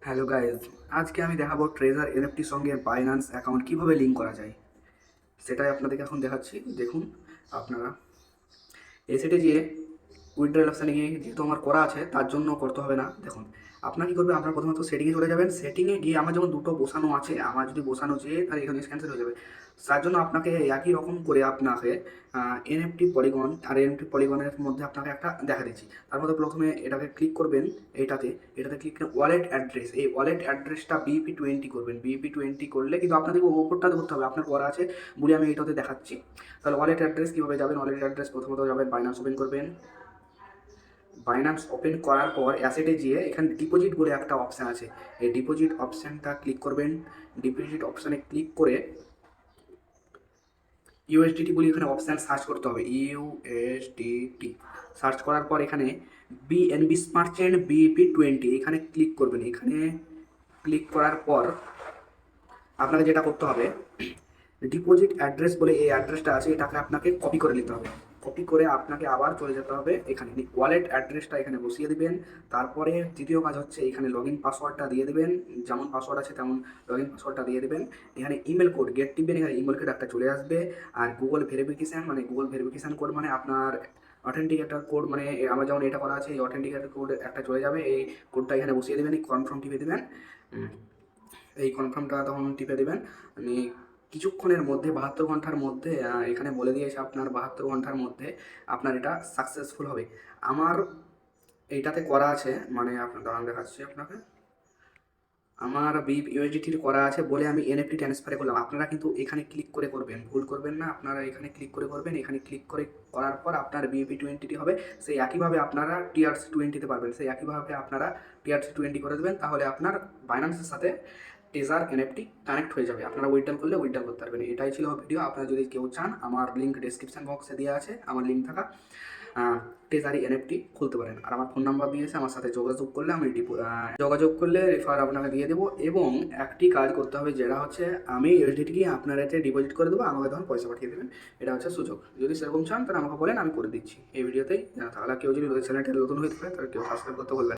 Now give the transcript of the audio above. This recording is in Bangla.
হ্যালো গাইজ, আজকে আমি দেখাবো ট্রেজার এনএফটির সঙ্গে বাইন্যান্স অ্যাকাউন্ট কিভাবে লিঙ্ক করা যায়। সেটাই আপনাদেরকে এখন দেখাচ্ছি। দেখুন, আপনারা এসেটে গিয়ে উইথড্রল অপশানে গিয়ে, যেহেতু আমার করা আছে তার জন্য করতে হবে না। দেখুন, আপনার কী করবে, আপনার প্রথমত সেটিংয়ে চলে যাবেন। সেটিংয়ে গিয়ে আমার যেমন দুটো বসানো আছে, আমার যদি বসানো যেয়ে তাহলে এখানে ক্যান্সেল হয়ে যাবে। তার জন্য আপনাকে একই রকম করে আপনাকে এনএফটি পলিগন আর এনএফটি পলিগনের মধ্যে আপনাকে একটা দেখা দিচ্ছি। তার মধ্যে প্রথমে এটাকে ক্লিক করবেন। এটাতে ক্লিক করে ওয়ালেট অ্যাড্রেস, এই ওয়ালেট অ্যাড্রেসটা বিপি20 করবেন। বিপি20 করলে কিন্তু আপনাদের ওপরটা করতে হবে, আপনার করা আছে বলে আমি এটাতে দেখাচ্ছি। তাহলে ওয়ালেট অ্যাড্রেস কীভাবে যাবেন, ওয়ালেট অ্যাড্রেস প্রথমত যাবেন, বাইন্যান্স ওপেন করবেন। বাইন্যান্স ওপেন করার পর অ্যাসেটে গিয়ে এখানে ডিপোজিট বলে একটা অপশান আছে, এই ডিপোজিট অপশানটা ক্লিক করবেন। ডিপোজিট অপশানে ক্লিক করে ইউএসডিটি বলে এখানে অপশান সার্চ করতে হবে, ইউএসডিটি সার্চ করার পর এখানে বিএনবি স্মার্ট চেইন বিপি20 এখানে ক্লিক করবেন। এখানে ক্লিক করার পর আপনাকে যেটা করতে হবে, ডিপোজিট অ্যাড্রেস বলে এই অ্যাড্রেসটা আছে, এটাকে আপনাকে কপি করে নিতে হবে। কপি করে আপনাকে আবার চলে যেতে হবে এখানে, ওয়ালেট অ্যাড্রেসটা এখানে বসিয়ে দিবেন। তারপরে তৃতীয় কাজ হচ্ছে এখানে লগ ইন পাসওয়ার্ডটা দিয়ে দেবেন, যেমন পাসওয়ার্ড আছে তেমন লগ ইন পাসওয়ার্ডটা দিয়ে দেবেন। এখানে ইমেল কোড গেট টিপবেন, এখানে ইমেল কোড একটা চলে আসবে। আর গুগল ভেরিফিকেশান কোড মানে আপনার অথেন্টিকেটার কোড, মানে আমার যেমন এটা করা আছে এই অথেন্টিকেটার কোড একটা চলে যাবে। এই কোডটা এখানে বসিয়ে দেবেন, এই কনফার্ম টিপে দেবেন। এই কনফার্মটা তখন টিপে দেবেন। আমি কিছুক্ষণের মধ্যে 72 ঘন্টার মধ্যে এখানে বলে দিয়েছে আপনার 72 ঘন্টার মধ্যে আপনার এটা সাকসেসফুল হবে। আমার এইটাতে করা আছে, মানে আপনার দাঁড়ান দেখাচ্ছি আপনাকে। আমার বিপ ইউএসডিটির করা আছে বলে আমি এনএফটি ট্রান্সফারে করলাম। আপনারা কিন্তু এখানে ক্লিক করে করবেন, ভুল করবেন না। আপনারা এখানে ক্লিক করে করবেন, এখানে ক্লিক করে করার পর আপনার বিপি20 হবে। সেই একইভাবে আপনারা টিআরসি20তে পারবেন, সেই একইভাবে আপনারা টিআরসি20 করে দেবেন। তাহলে আপনার বাইন্যান্সের সাথে ট্রেজার এনএফটি কানেক্ট হয়ে যাবে, আপনারা উইথড্রল করলে উইথড্রল করতে পারবেন। এটাই ছিল ভিডিও। আপনারা যদি কেউ চান, আমার লিঙ্ক ডেসক্রিপশন বক্সে দেওয়া আছে, আমার লিঙ্ক থাকা ট্রেজারি এনএফটি খুলতে পারেন। আর আমার ফোন নাম্বার দিয়েছে, আমার সাথে যোগাযোগ করলে রেফার আপনাকে দিয়ে দেবো। এবং একটি কাজ করতে হবে, যেটা হচ্ছে আমি ইউএসডিটিকে আপনার এতে ডিপোজিট করে দেবো, আমাকে তখন পয়সা পাঠিয়ে দেবেন। এটা হচ্ছে সুযোগ। যদি সেরকম চান তাহলে আমাকে বলেন, আমি করে দিচ্ছি এই ভিডিওতেই। তাহলে কেউ যদি চ্যানেলটা নতুন হয়ে থাকে তাহলে কেউ সাবস্ক্রাইব করতে বলবেন।